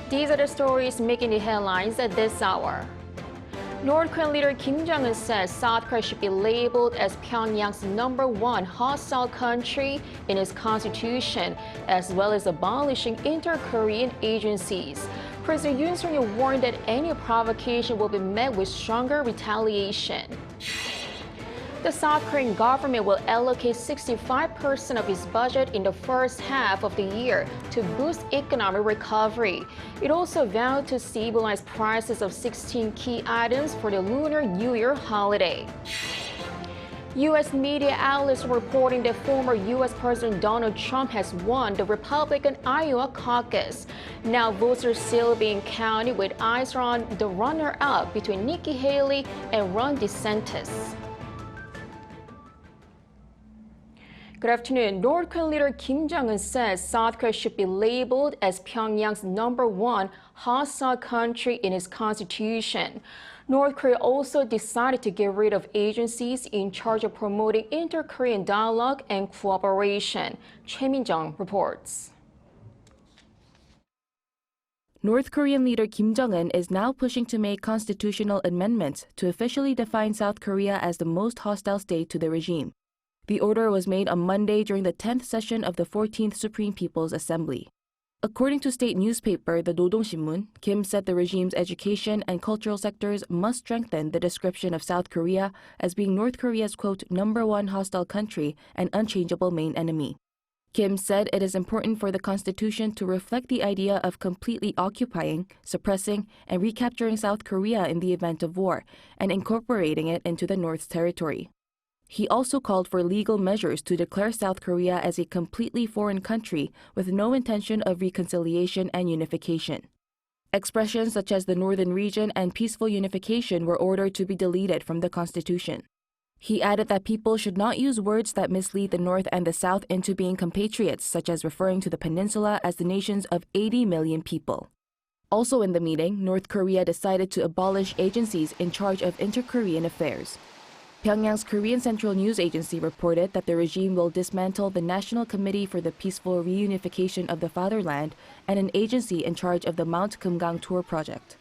These are the stories making the headlines at this hour. North Korean leader Kim Jongun says South Korea should be labeled as Pyongyang's #1 hostile country in its constitution, as well as abolishing interKorean agencies. President Yoon Sung-yeol warned that any provocation will be met with stronger retaliation. The South Korean government will allocate 65% of its budget in the first half of the year to boost economic recovery. It also vowed to stabilize prices of 16 key items for the Lunar New Year holiday. U.S. media outlets are reporting that former U.S. President Donald Trump has won the Republican Iowa caucus. Now votes are still being counted, with eyes on the runner-up between Nikki Haley and Ron DeSantis. Good afternoon. North Korean leader Kim Jongun says South Korea should be labeled as Pyongyang's #1 hostile country in its constitution. North Korea also decided to get rid of agencies in charge of promoting interKorean dialogue and cooperation. Choi Min-jung reports. North Korean leader Kim Jong-un is now pushing to make constitutional amendments to officially define South Korea as the most hostile state to the regime. The order was made on Monday during the 10th session of the 14th Supreme People's Assembly. According to state newspaper The Nodongshinmun, Kim said the regime's education and cultural sectors must strengthen the description of South Korea as being North Korea's, quote, #1 hostile country and unchangeable main enemy. Kim said it is important for the Constitution to reflect the idea of completely occupying, suppressing, and recapturing South Korea in the event of war and incorporating it into the North's territory. He also called for legal measures to declare South Korea as a completely foreign country with no intention of reconciliation and unification. Expressions such as the northern region and peaceful unification were ordered to be deleted from the Constitution. He added that people should not use words that mislead the North and the South into being compatriots, such as referring to the peninsula as the nations of 80 million people. Also in the meeting, North Korea decided to abolish agencies in charge of interKorean affairs. Pyongyang's Korean Central News Agency reported that the regime will dismantle the National Committee for the Peaceful Reunification of the Fatherland and an agency in charge of the Mount Kumgang Tour project.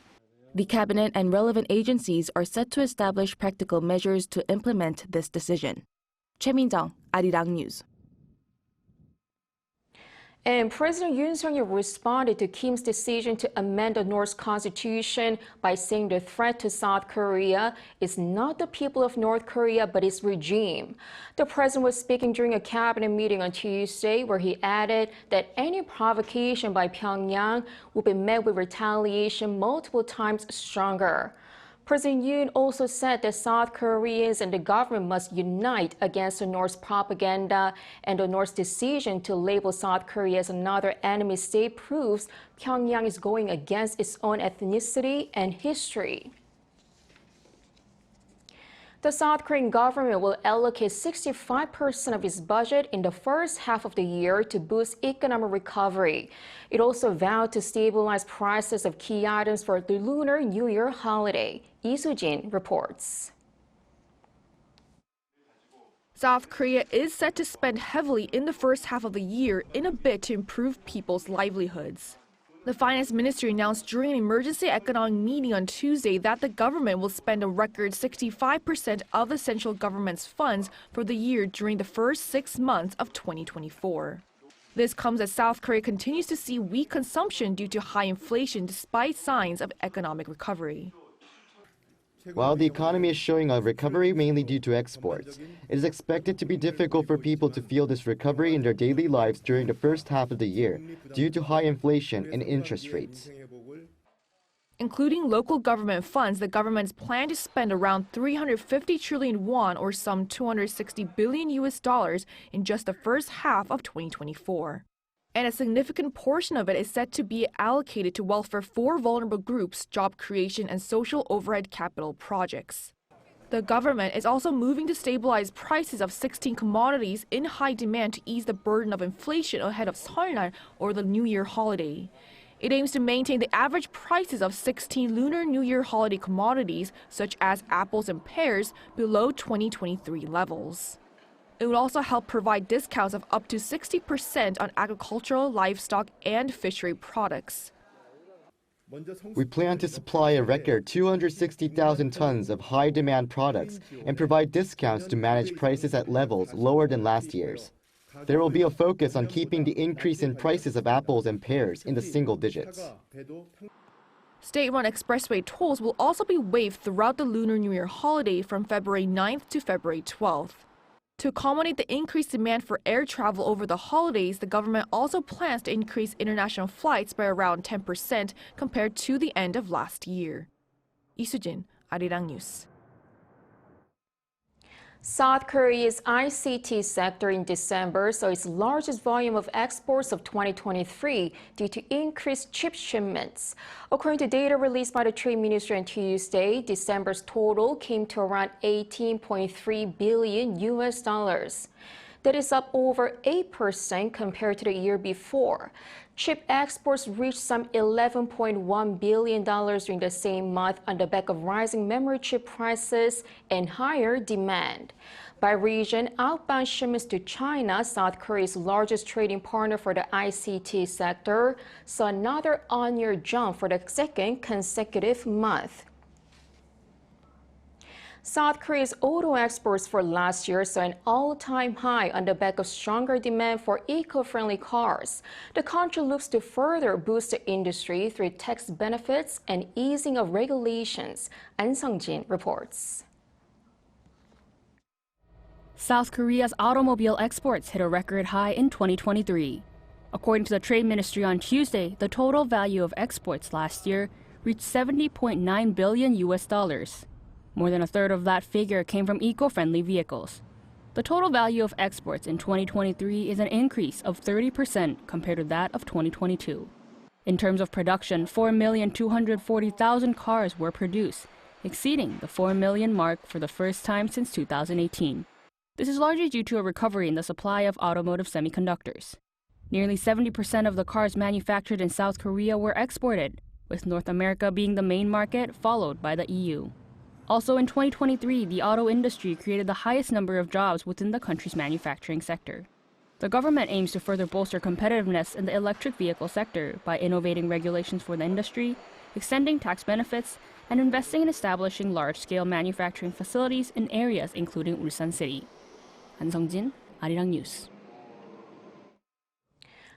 The cabinet and relevant agencies are set to establish practical measures to implement this decision. Choi Min-jung, Arirang News. And President Yoon Sung-yeol responded to Kim's decision to amend the North's constitution by saying the threat to South Korea is not the people of North Korea, but its regime. The president was speaking during a cabinet meeting on Tuesday, where he added that any provocation by Pyongyang will be met with retaliation multiple times stronger. President Yoon also said that South Koreans and the government must unite against the North's propaganda, and the North's decision to label South Korea as another enemy state proves Pyongyang is going against its own ethnicity and history. The South Korean government will allocate 65% of its budget in the first half of the year to boost economic recovery. It also vowed to stabilize prices of key items for the Lunar New Year holiday. Lee Sun-jin reports. South Korea is set to spend heavily in the first half of the year in a bid to improve people's livelihoods. The Finance Ministry announced during an emergency economic meeting on Tuesday that the government will spend a record 65% of the central government's funds for the year during the first 6 months of 2024. This comes as South Korea continues to see weak consumption due to high inflation despite signs of economic recovery. While the economy is showing a recovery mainly due to exports, it is expected to be difficult for people to feel this recovery in their daily lives during the first half of the year due to high inflation and interest rates. Including local government funds, the government's plan to spend around 350 trillion won, or some $260 billion in just the first half of 2024. And a significant portion of it is set to be allocated to welfare for vulnerable groups, job creation, and social overhead capital projects. The government is also moving to stabilize prices of 16 commodities in high demand to ease the burden of inflation ahead of Seollal, or the New Year holiday. It aims to maintain the average prices of 16 Lunar New Year holiday commodities, such as apples and pears, below 2023 levels. It would also help provide discounts of up to 60% on agricultural, livestock, and fishery products. We plan to supply a record 260,000 tons of high-demand products and provide discounts to manage prices at levels lower than last year's. There will be a focus on keeping the increase in prices of apples and pears in the single digits. State-run expressway tolls will also be waived throughout the Lunar New Year holiday from February 9th to February 12th. To accommodate the increased demand for air travel over the holidays, the government also plans to increase international flights by around 10% compared to the end of last year. Lee Sun-jin, Arirang News. South Korea's ICT sector in December saw its largest volume of exports of 2023 due to increased chip shipments. According to data released by the Trade Ministry on Tuesday, December's total came to around $18.3 billion. That is up over 8% compared to the year before. Chip exports reached some $11.1 billion during the same month on the back of rising memory chip prices and higher demand. By region, outbound shipments to China, South Korea's largest trading partner for the ICT sector, saw another on-year jump for the second consecutive month. South Korea's auto exports for last year saw an all-time high on the back of stronger demand for eco-friendly cars. The country looks to further boost the industry through tax benefits and easing of regulations. An Sung-jin reports. South Korea's automobile exports hit a record high in 2023. According to the Trade Ministry on Tuesday, the total value of exports last year reached $70.9 billion. More than a third of that figure came from eco-friendly vehicles. The total value of exports in 2023 is an increase of 30% compared to that of 2022. In terms of production, 4,240,000 cars were produced, exceeding the 4 million mark for the first time since 2018. This is largely due to a recovery in the supply of automotive semiconductors. Nearly 70% of the cars manufactured in South Korea were exported, with North America being the main market, followed by the EU. Also in 2023, the auto industry created the highest number of jobs within the country's manufacturing sector. The government aims to further bolster competitiveness in the electric vehicle sector by innovating regulations for the industry, extending tax benefits, and investing in establishing large-scale manufacturing facilities in areas including Ulsan City. An Sung-jin, Arirang News.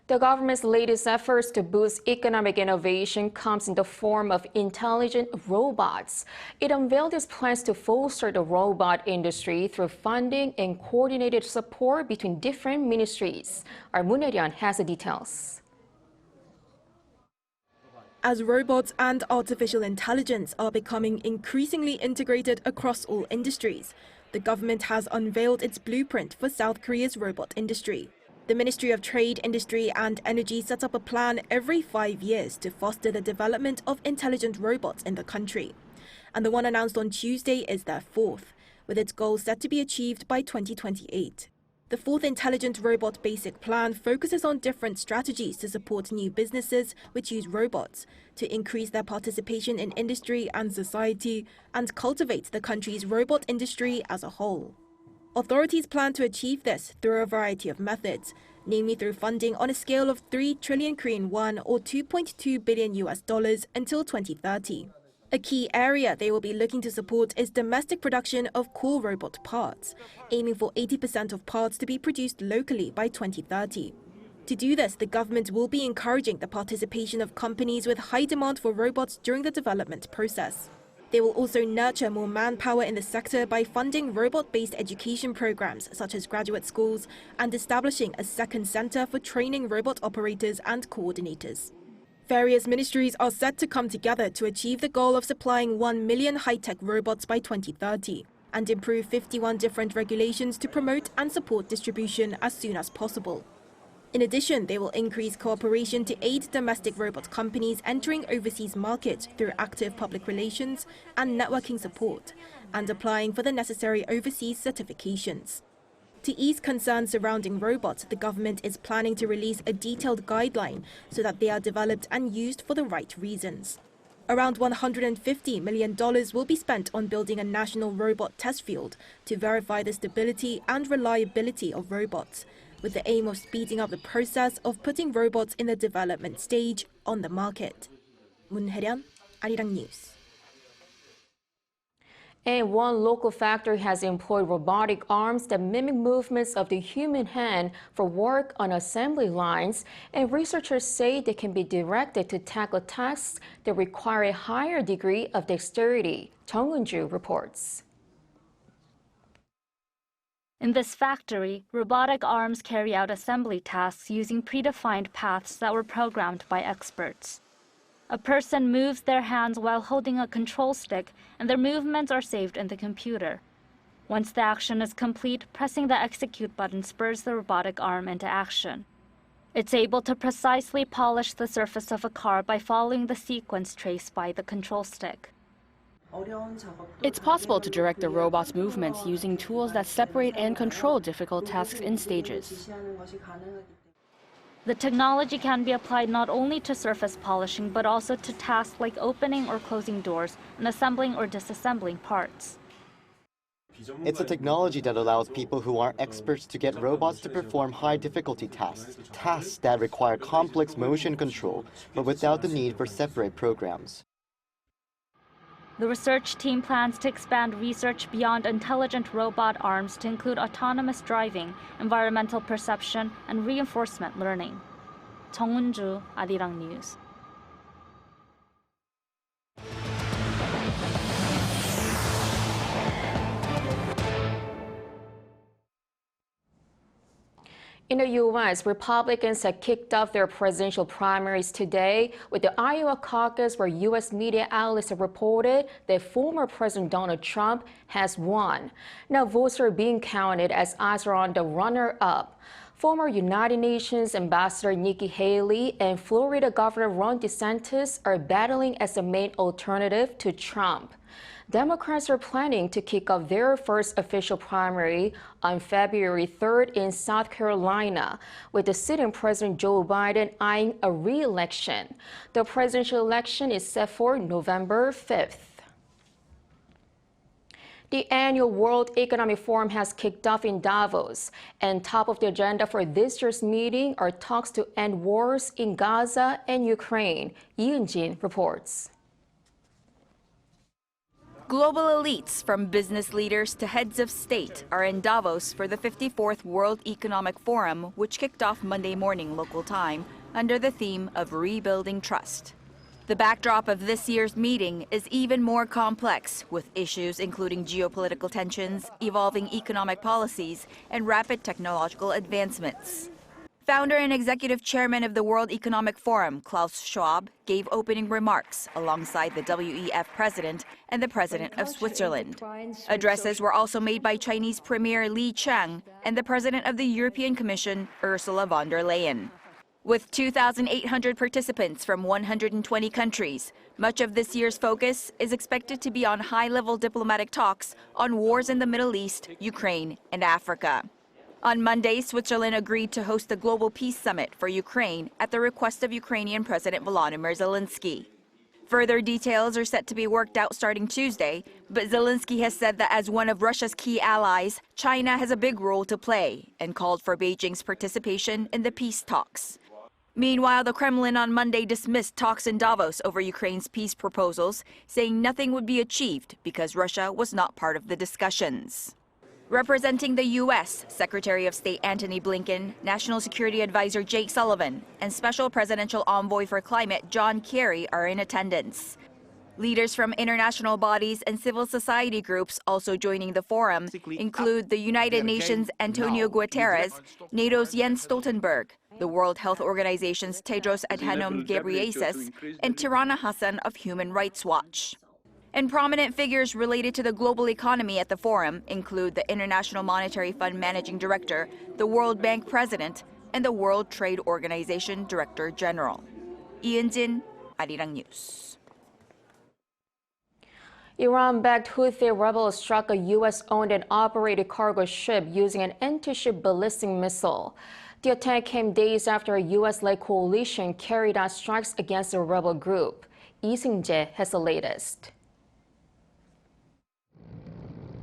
The government's latest efforts to boost economic innovation comes in the form of intelligent robots. It unveiled its plans to foster the robot industry through funding and coordinated support between different ministries. Our Moon Hye-ryun has the details. As robots and artificial intelligence are becoming increasingly integrated across all industries, the government has unveiled its blueprint for South Korea's robot industry. The Ministry of Trade, Industry and Energy sets up a plan every 5 years to foster the development of intelligent robots in the country. And the one announced on Tuesday is their fourth, with its goal set to be achieved by 2028. The fourth Intelligent Robot Basic Plan focuses on different strategies to support new businesses which use robots, to increase their participation in industry and society, and cultivate the country's robot industry as a whole. Authorities plan to achieve this through a variety of methods, namely through funding on a scale of 3 trillion Korean won or $2.2 billion until 2030. A key area they will be looking to support is domestic production of core robot parts, aiming for 80% of parts to be produced locally by 2030. To do this, the government will be encouraging the participation of companies with high demand for robots during the development process. They will also nurture more manpower in the sector by funding robot-based education programs such as graduate schools and establishing a second center for training robot operators and coordinators. Various ministries are set to come together to achieve the goal of supplying 1 million high-tech robots by 2030 and improve 51 different regulations to promote and support distribution as soon as possible. In addition, they will increase cooperation to aid domestic robot companies entering overseas markets through active public relations and networking support, and applying for the necessary overseas certifications. To ease concerns surrounding robots, the government is planning to release a detailed guideline so that they are developed and used for the right reasons. Around $150 million will be spent on building a national robot test field to verify the stability and reliability of robots, with the aim of speeding up the process of putting robots in the development stage on the market. 문혜련, Arirang News. And one local factory has employed robotic arms that mimic movements of the human hand for work on assembly lines, and researchers say they can be directed to tackle tasks that require a higher degree of dexterity. Jongun reports. In this factory, robotic arms carry out assembly tasks using predefined paths that were programmed by experts. A person moves their hands while holding a control stick, and their movements are saved in the computer. Once the action is complete, pressing the execute button spurs the robotic arm into action. It's able to precisely polish the surface of a car by following the sequence traced by the control stick. It's possible to direct the robot's movements using tools that separate and control difficult tasks in stages. The technology can be applied not only to surface polishing, but also to tasks like opening or closing doors and assembling or disassembling parts. It's a technology that allows people who aren't experts to get robots to perform high-difficulty tasks that require complex motion control, but without the need for separate programs. The research team plans to expand research beyond intelligent robot arms to include autonomous driving, environmental perception, and reinforcement learning. 정은주, Arirang News. In the U.S., Republicans have kicked off their presidential primaries today with the Iowa caucus, where U.S. media outlets have reported that former President Donald Trump has won. Now votes are being counted as eyes are on the runner-up. Former United Nations Ambassador Nikki Haley and Florida Governor Ron DeSantis are battling as the main alternative to Trump. Democrats are planning to kick off their first official primary on February 3rd in South Carolina, with the sitting President Joe Biden eyeing a re-election. The presidential election is set for November 5th. The annual World Economic Forum has kicked off in Davos, and top of the agenda for this year's meeting are talks to end wars in Gaza and Ukraine. Lee Sun-jin reports. Global elites, from business leaders to heads of state, are in Davos for the 54th World Economic Forum, which kicked off Monday morning local time under the theme of Rebuilding Trust. The backdrop of this year's meeting is even more complex, with issues including geopolitical tensions, evolving economic policies, and rapid technological advancements. Founder and executive chairman of the World Economic Forum, Klaus Schwab, gave opening remarks alongside the WEF president and the president of Switzerland. Addresses were also made by Chinese Premier Li Qiang and the president of the European Commission, Ursula von der Leyen. With 2,800 participants from 120 countries, much of this year's focus is expected to be on high-level diplomatic talks on wars in the Middle East, Ukraine, and Africa. On Monday, Switzerland agreed to host the Global Peace Summit for Ukraine at the request of Ukrainian President Volodymyr Zelensky. Further details are set to be worked out starting Tuesday, but Zelensky has said that as one of Russia's key allies, China has a big role to play and called for Beijing's participation in the peace talks. Meanwhile, the Kremlin on Monday dismissed talks in Davos over Ukraine's peace proposals, saying nothing would be achieved because Russia was not part of the discussions. Representing the U.S., Secretary of State Antony Blinken, National Security Advisor Jake Sullivan, and Special Presidential Envoy for Climate John Kerry are in attendance. Leaders from international bodies and civil society groups also joining the forum include the United Nations' Antonio Guterres, NATO's Jens Stoltenberg, the World Health Organization's Tedros Adhanom Ghebreyesus, and Tirana Hassan of Human Rights Watch. And prominent figures related to the global economy at the forum include the International Monetary Fund Managing Director, the World Bank President, and the World Trade Organization Director General. Lee Sun-jin, Arirang News. Iran-backed Houthi rebels struck a U.S.-owned and operated cargo ship using an anti-ship ballistic missile. The attack came days after a U.S.-led coalition carried out strikes against the rebel group. Lee Sun-jin has the latest.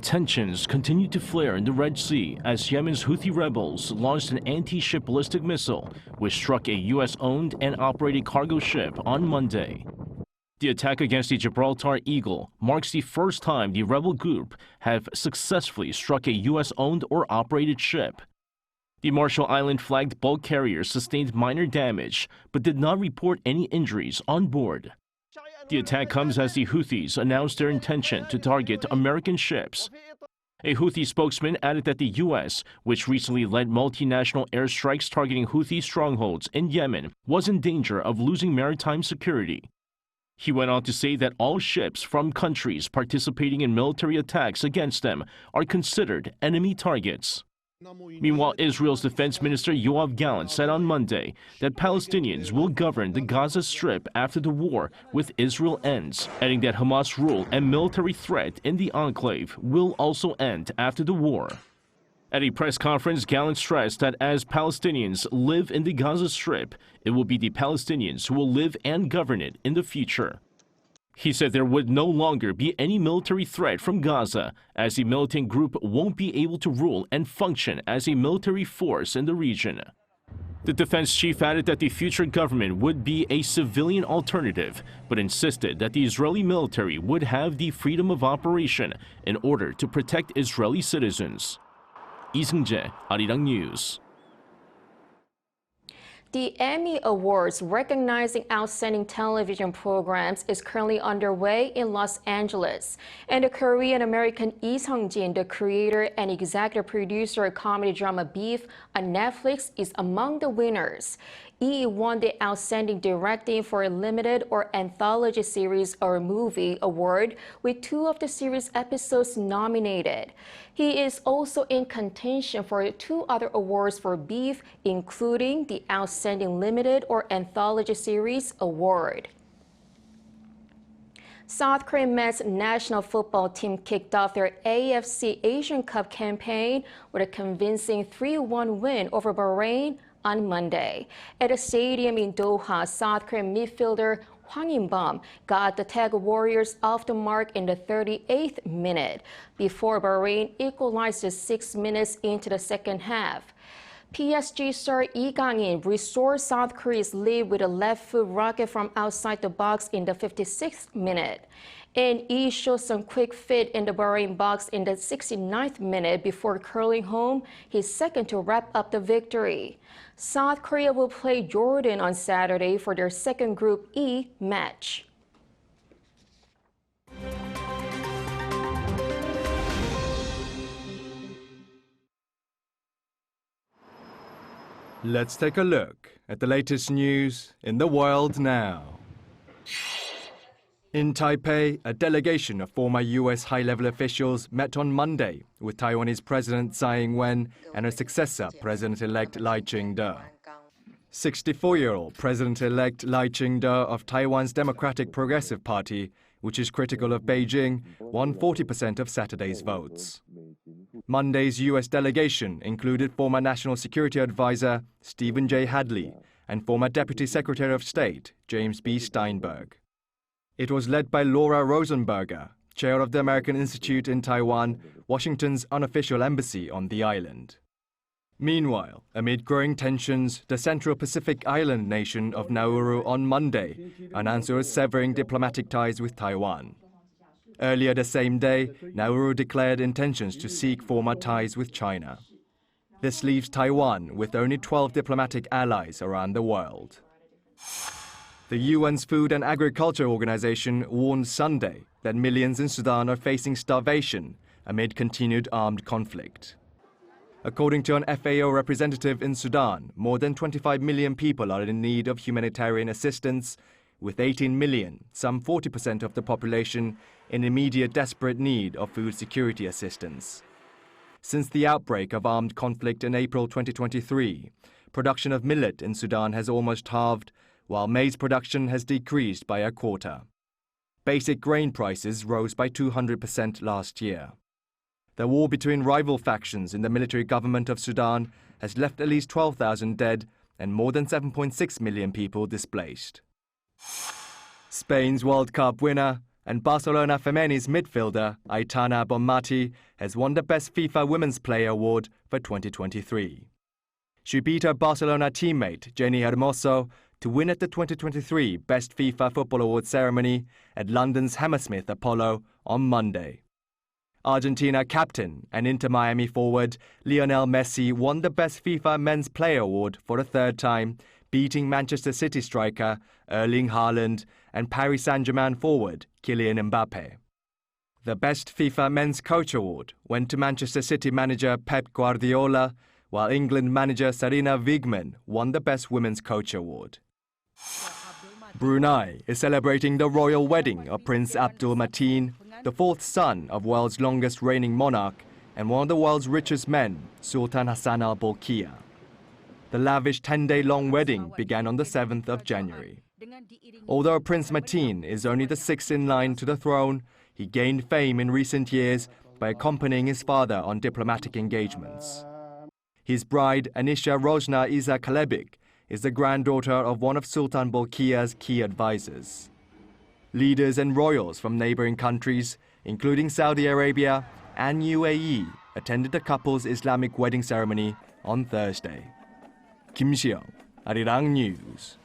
Tensions continue to flare in the Red Sea as Yemen's Houthi rebels launched an anti-ship ballistic missile, which struck a U.S.-owned and operated cargo ship on Monday. The attack against the Gibraltar Eagle marks the first time the rebel group have successfully struck a U.S.-owned or operated ship. The Marshall Island-flagged bulk carrier sustained minor damage but did not report any injuries on board. The attack comes as the Houthis announced their intention to target American ships. A Houthi spokesman added that the U.S., which recently led multinational airstrikes targeting Houthi strongholds in Yemen, was in danger of losing maritime security. He went on to say that all ships from countries participating in military attacks against them are considered enemy targets. Meanwhile, Israel's defense minister Yoav Gallant said on Monday that Palestinians will govern the Gaza Strip after the war with Israel ends, adding that Hamas rule and military threat in the enclave will also end after the war. At a press conference, Gallant stressed that as Palestinians live in the Gaza Strip, it will be the Palestinians who will live and govern it in the future. He said there would no longer be any military threat from Gaza, as the militant group won't be able to rule and function as a military force in the region. The defense chief added that the future government would be a civilian alternative, but insisted that the Israeli military would have the freedom of operation in order to protect Israeli citizens. Lee Sun-jin, Arirang News. The Emmy Awards recognizing outstanding television programs is currently underway in Los Angeles. And the Korean-American Lee Sun-jin, the creator and executive producer of comedy drama Beef on Netflix, is among the winners. Lee won the Outstanding Directing for a Limited or Anthology Series or Movie award, with 2 of the series episodes nominated. He is also in contention for 2 other awards for Beef, including the Outstanding Limited or Anthology Series award. South Korean men's national football team kicked off their AFC Asian Cup campaign with a convincing 3-1 win over Bahrain on Monday. At a stadium in Doha, South Korean midfielder Hwang In-bum got the Tag Warriors off the mark in the 38th minute before Bahrain equalized just 6 minutes into the second half. PSG star Lee Gang-in restored South Korea's lead with a left-foot rocket from outside the box in the 56th minute. And Lee showed some quick fit in the Bahrain box in the 69th minute before curling home his second to wrap up the victory. South Korea will play Jordan on Saturday for their second Group E match. Let's take a look at the latest news in the world now. In Taipei, a delegation of former U.S. high-level officials met on Monday with Taiwanese President Tsai Ing-wen and her successor, President-elect Lai Ching-te. 64-year-old President-elect Lai Ching-te of Taiwan's Democratic Progressive Party, which is critical of Beijing, won 40% of Saturday's votes. Monday's U.S. delegation included former National Security Advisor Stephen J. Hadley and former Deputy Secretary of State James B. Steinberg. It was led by Laura Rosenberger, chair of the American Institute in Taiwan, Washington's unofficial embassy on the island. Meanwhile, amid growing tensions, the Central Pacific island nation of Nauru on Monday announced it was severing diplomatic ties with Taiwan. Earlier the same day, Nauru declared intentions to seek former ties with China. This leaves Taiwan with only 12 diplomatic allies around the world. The UN's Food and Agriculture Organization warned Sunday that millions in Sudan are facing starvation amid continued armed conflict. According to an FAO representative in Sudan, more than 25 million people are in need of humanitarian assistance, with 18 million, some 40% of the population, in immediate desperate need of food security assistance. Since the outbreak of armed conflict in April 2023, production of millet in Sudan has almost halved, while maize production has decreased by a quarter. Basic grain prices rose by 200% last year. The war between rival factions in the military government of Sudan has left at least 12,000 dead and more than 7.6 million people displaced. Spain's World Cup winner and Barcelona Femeni's midfielder Aitana Bonmati has won the Best FIFA Women's Player Award for 2023. She beat her Barcelona teammate Jenny Hermoso to win at the 2023 Best FIFA Football Awards ceremony at London's Hammersmith Apollo on Monday. Argentina captain and Inter Miami forward Lionel Messi won the Best FIFA Men's Player Award for a third time, beating Manchester City striker Erling Haaland and Paris Saint-Germain forward Kylian Mbappe. The Best FIFA Men's Coach Award went to Manchester City manager Pep Guardiola, while England manager Sarina Wiegman won the Best Women's Coach Award. Brunei is celebrating the royal wedding of Prince Abdul Mateen, the fourth son of world's longest reigning monarch and one of the world's richest men, Sultan Hassan al Bolkiah. The lavish 10-day-long wedding began on the 7th of January. Although Prince Mateen is only the sixth in line to the throne, he gained fame in recent years by accompanying his father on diplomatic engagements. His bride, Anisha Rojna Iza Kalebik, is the granddaughter of one of Sultan Bolkiah's key advisors. Leaders and royals from neighboring countries, including Saudi Arabia and UAE, attended the couple's Islamic wedding ceremony on Thursday. Kim Seong, Arirang News.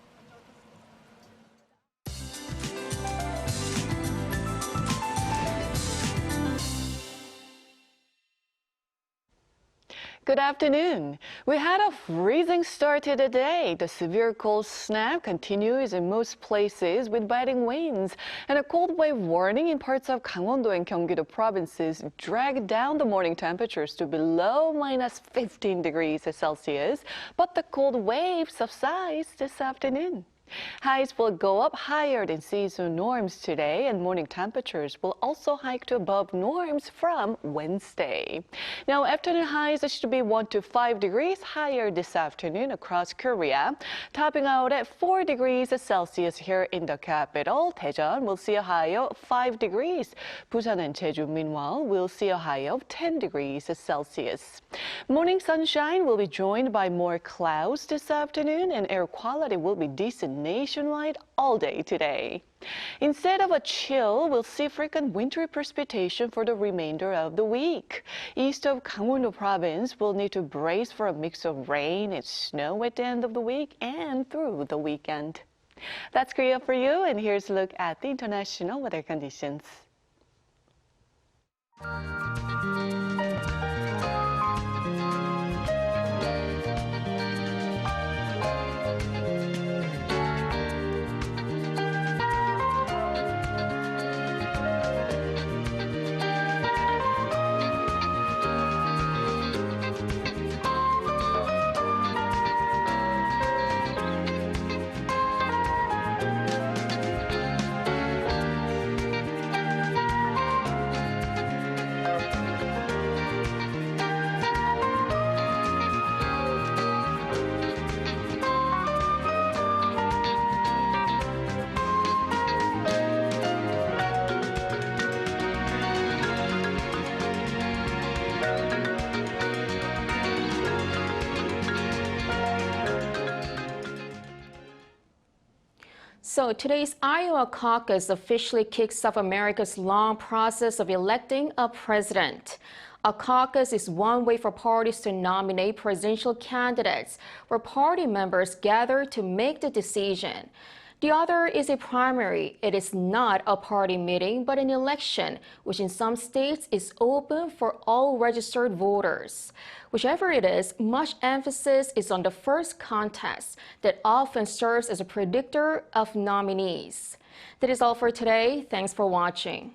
Good afternoon. We had a freezing start to the day. The severe cold snap continues in most places with biting winds, and a cold wave warning in parts of Gangwon-do and Gyeonggi-do provinces dragged down the morning temperatures to below -15 degrees Celsius, but the cold wave subsides this afternoon. Highs will go up higher than seasonal norms today, and morning temperatures will also hike to above norms from Wednesday. Now, afternoon highs should be 1 to 5 degrees higher this afternoon across Korea, topping out at 4 degrees Celsius here in the capital. Daejeon will see a high of 5 degrees. Busan and Jeju, meanwhile, will see a high of 10 degrees Celsius. Morning sunshine will be joined by more clouds this afternoon, and air quality will be decent nationwide all day today. Instead of a chill, we'll see frequent wintry precipitation for the remainder of the week. East of Gangwon-do province will need to brace for a mix of rain and snow at the end of the week and through the weekend. That's Korea for you, and here's a look at the international weather conditions. So today's Iowa caucus officially kicks off America's long process of electing a president. A caucus is one way for parties to nominate presidential candidates, where party members gather to make the decision. The other is a primary. It is not a party meeting, but an election, which in some states is open for all registered voters. Whichever it is, much emphasis is on the first contest that often serves as a predictor of nominees. That is all for today. Thanks for watching.